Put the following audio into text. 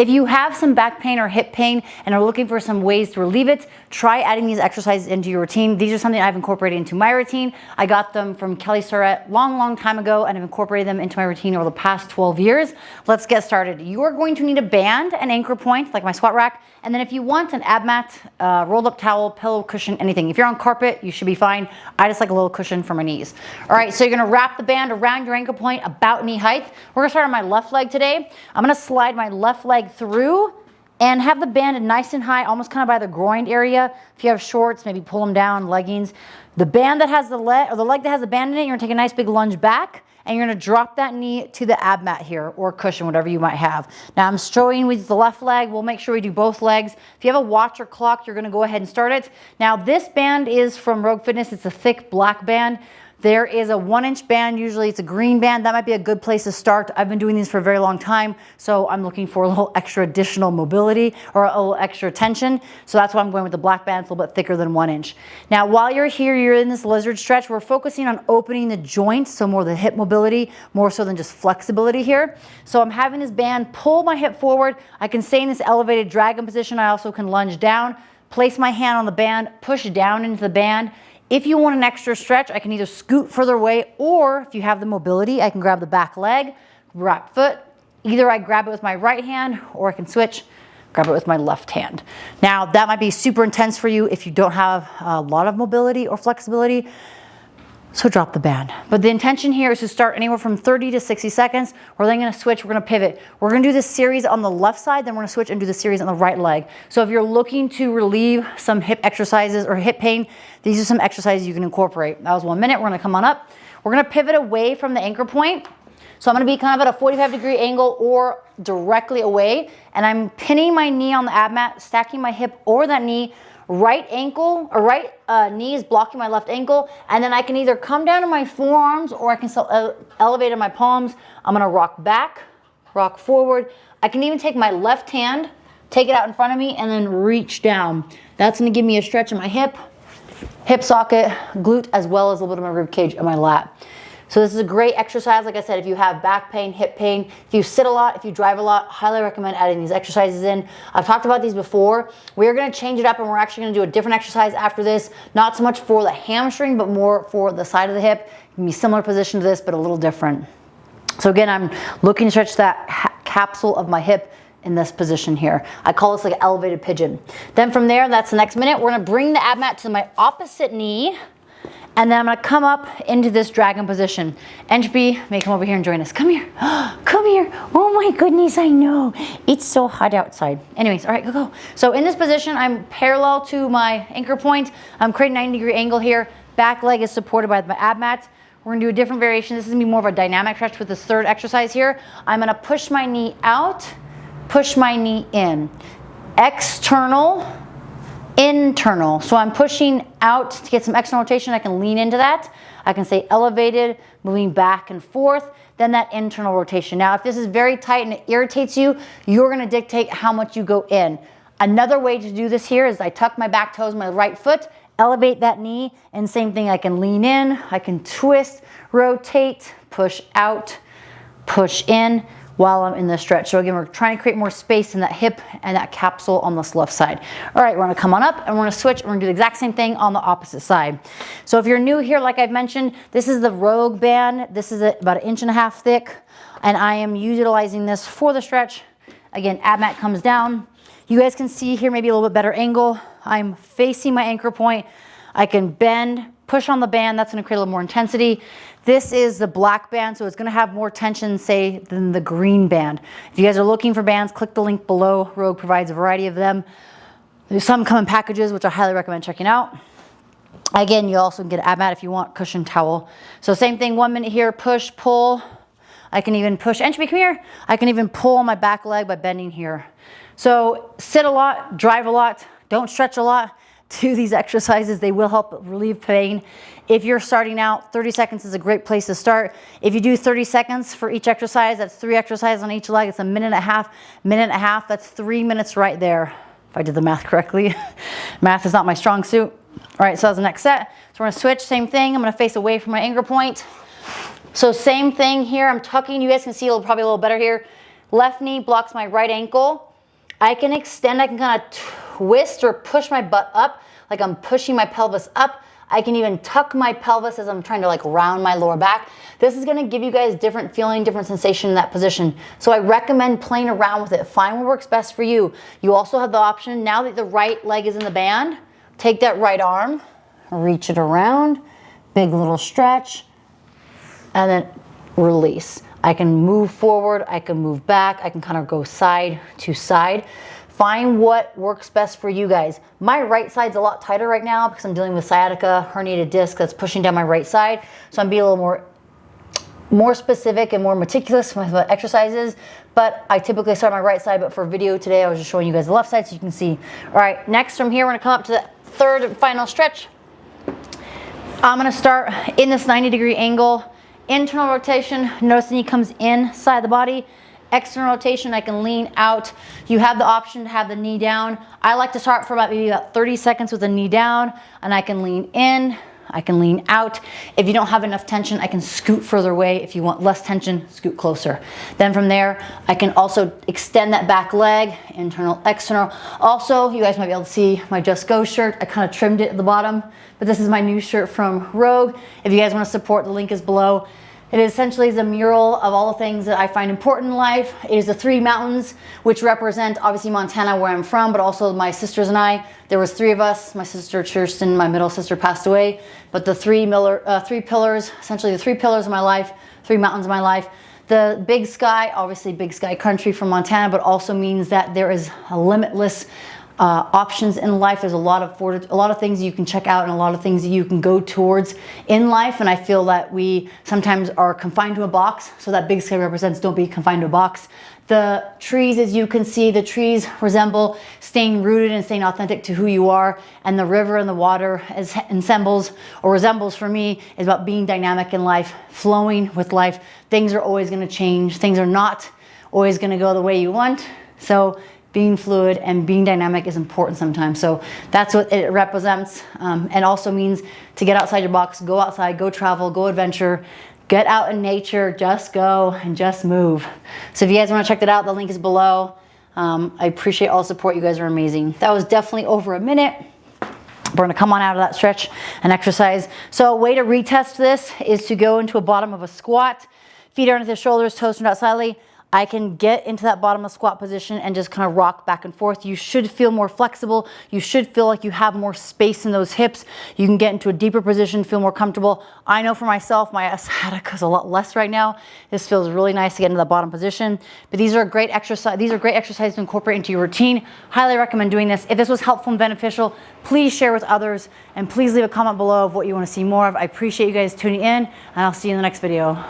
If you have some back pain or hip pain and are looking for some ways to relieve it, try adding these exercises into your routine. These are something I've incorporated into my routine. I got them from Kelly Starrett long time ago, and I've incorporated them into my routine over the past 12 years. Let's get started. You are going to need a band, an anchor point, like my squat rack, and then if you want an ab mat, rolled up towel, pillow, cushion, anything. If you're on carpet, you should be fine. I just like a little cushion for my knees. All right, so you're gonna wrap the band around your ankle point about knee height. We're gonna start on my left leg today. I'm gonna slide my left leg through and have the band nice and high, almost kind of by the groin area. If you have shorts, maybe pull them down, leggings. The band that has the leg, or the leg that has the band in it, you're gonna take a nice big lunge back, and you're gonna drop that knee to the ab mat here, or cushion, whatever you might have. Now I'm showing with the left leg. We'll make sure we do both legs. If you have a watch or clock, you're gonna go ahead and start it. Now this band is from Rogue Fitness. It's a thick black band. There is a 1-inch band, usually it's a green band. That might be a good place to start. I've been doing these for a very long time, so I'm looking for a little extra additional mobility or a little extra tension. So that's why I'm going with the black band. It's a little bit thicker than 1 inch. Now, while you're here, you're in this lizard stretch. We're focusing on opening the joints, so more the hip mobility, more so than just flexibility here. So I'm having this band pull my hip forward. I can stay in this elevated dragon position. I also can lunge down, place my hand on the band, push down into the band. If you want an extra stretch, I can either scoot further away, or if you have the mobility, I can grab the back leg, right foot. Either I grab it with my right hand, or I can switch, grab it with my left hand. Now, that might be super intense for you if you don't have a lot of mobility or flexibility, so drop the band. But the intention here is to start anywhere from 30 to 60 seconds. We're then gonna switch, we're gonna pivot. We're gonna do this series on the left side, then we're gonna switch and do the series on the right leg. So if you're looking to relieve some hip exercises or hip pain, these are some exercises you can incorporate. That was 1 minute, we're gonna come on up. We're gonna pivot away from the anchor point. So I'm gonna be kind of at a 45-degree angle or directly away, and I'm pinning my knee on the ab mat, stacking my hip over that knee. Right ankle or right knee is blocking my left ankle, and then I can either come down to my forearms or I can elevate in my palms. I'm gonna rock back, rock forward. I can even take my left hand, take it out in front of me, and then reach down. That's gonna give me a stretch in my hip socket, glute, as well as a little bit of my rib cage and my lat. So this is a great exercise. Like I said, if you have back pain, hip pain, if you sit a lot, if you drive a lot, highly recommend adding these exercises in. I've talked about these before. We're gonna change it up, and we're actually gonna do a different exercise after this, not so much for the hamstring, but more for the side of the hip. It can be similar position to this, but a little different. So again, I'm looking to stretch that capsule of my hip in this position here. I call this like an elevated pigeon. Then from there, that's the next minute, we're gonna bring the ab mat to my opposite knee, and then I'm gonna come up into this dragon position. Entropy, may come over here and join us. Come here, come here. Oh my goodness, I know. It's so hot outside. Anyways, all right, go. So in this position, I'm parallel to my anchor point. I'm creating a 90-degree angle here. Back leg is supported by my ab mat. We're gonna do a different variation. This is gonna be more of a dynamic stretch with this third exercise here. I'm gonna push my knee out, push my knee in. External, internal. So I'm pushing out to get some external rotation. I can lean into that. I can stay elevated, moving back and forth, then that internal rotation. Now, if this is very tight and it irritates you, you're gonna dictate how much you go in. Another way to do this here is I tuck my back toes, my right foot, elevate that knee, and same thing, I can lean in, I can twist, rotate, push out, push in, while I'm in the stretch. So again, we're trying to create more space in that hip and that capsule on this left side. All right, we're gonna come on up and we're gonna switch and we're gonna do the exact same thing on the opposite side. So if you're new here, like I've mentioned, this is the Rogue band. This is about 1.5 inches thick, and I am utilizing this for the stretch. Again, ab mat comes down. You guys can see here maybe a little bit better angle. I'm facing my anchor point. I can bend, push on the band. That's gonna create a little more intensity. This is the black band, so it's gonna have more tension, say, than the green band. If you guys are looking for bands, click the link below. Rogue provides a variety of them. There's some come in packages, which I highly recommend checking out. Again, you also can get an ab mat if you want, cushion towel. So same thing, 1 minute here, push, pull. I can even push, Entropy, come here. I can even pull on my back leg by bending here. So sit a lot, drive a lot, don't stretch a lot. Do these exercises. They will help relieve pain. If you're starting out, 30 seconds is a great place to start. If you do 30 seconds for each exercise, that's 3 exercises on each leg. It's a minute and a half. That's 3 minutes right there, if I did the math correctly. Math is not my strong suit. All right, so that's the next set. So we're gonna switch, same thing. I'm gonna face away from my anchor point. So same thing here, I'm tucking. You guys can see probably a little better here. Left knee blocks my right ankle. I can extend, I can kind of twist or push my butt up, like I'm pushing my pelvis up. I can even tuck my pelvis as I'm trying to like round my lower back. This is gonna give you guys different feeling, different sensation in that position. So I recommend playing around with it. Find what works best for you. You also have the option, now that the right leg is in the band, take that right arm, reach it around, big little stretch, and then release. I can move forward, I can move back, I can kind of go side to side. Find what works best for you guys. My right side's a lot tighter right now because I'm dealing with sciatica, herniated disc that's pushing down my right side. So I'm being a little more specific and more meticulous with what exercises. But I typically start my right side, but for video today, I was just showing you guys the left side so you can see. All right, next from here, we're gonna come up to the third and final stretch. I'm gonna start in this 90-degree angle. Internal rotation, notice the knee comes inside the body. External rotation, I can lean out. You have the option to have the knee down. I like to start for maybe about 30 seconds with the knee down, and I can lean in, I can lean out. If you don't have enough tension, I can scoot further away. If you want less tension, scoot closer. Then from there, I can also extend that back leg, internal, external. Also, you guys might be able to see my Just Go shirt. I kind of trimmed it at the bottom, but this is my new shirt from Rogue. If you guys want to support, the link is below. It essentially is a mural of all the things that I find important in life. It is the 3 mountains, which represent obviously Montana, where I'm from, but also my sisters and I. There was 3 of us. My sister Kirsten, my middle sister, passed away. But the 3 pillars, essentially the 3 pillars of my life, 3 mountains of my life. The big sky, obviously big sky country from Montana, but also means that there is a limitless options in life. There's a lot of things you can check out and a lot of things that you can go towards in life. And I feel that we sometimes are confined to a box. So that big sky represents don't be confined to a box. The trees, as you can see, the trees resemble staying rooted and staying authentic to who you are. And the river and the water resembles for me is about being dynamic in life, flowing with life. Things are always going to change. Things are not always going to go the way you want. So being fluid and being dynamic is important sometimes. So that's what it represents, and also means to get outside your box, go outside, go travel, go adventure, get out in nature, just go and just move. So if you guys want to check that out, the link is below. I appreciate all the support. You guys are amazing. That was definitely over a minute. We're gonna come on out of that stretch and exercise. So a way to retest this is to go into a bottom of a squat. Feet are underneath the shoulders, toes turned out slightly. I can get into that bottom of squat position and just kind of rock back and forth. You should feel more flexible. You should feel like you have more space in those hips. You can get into a deeper position, feel more comfortable. I know for myself, my sciatica is a lot less right now. This feels really nice to get into the bottom position. But these are great exercises to incorporate into your routine. Highly recommend doing this. If this was helpful and beneficial, please share with others and please leave a comment below of what you want to see more of. I appreciate you guys tuning in, and I'll see you in the next video.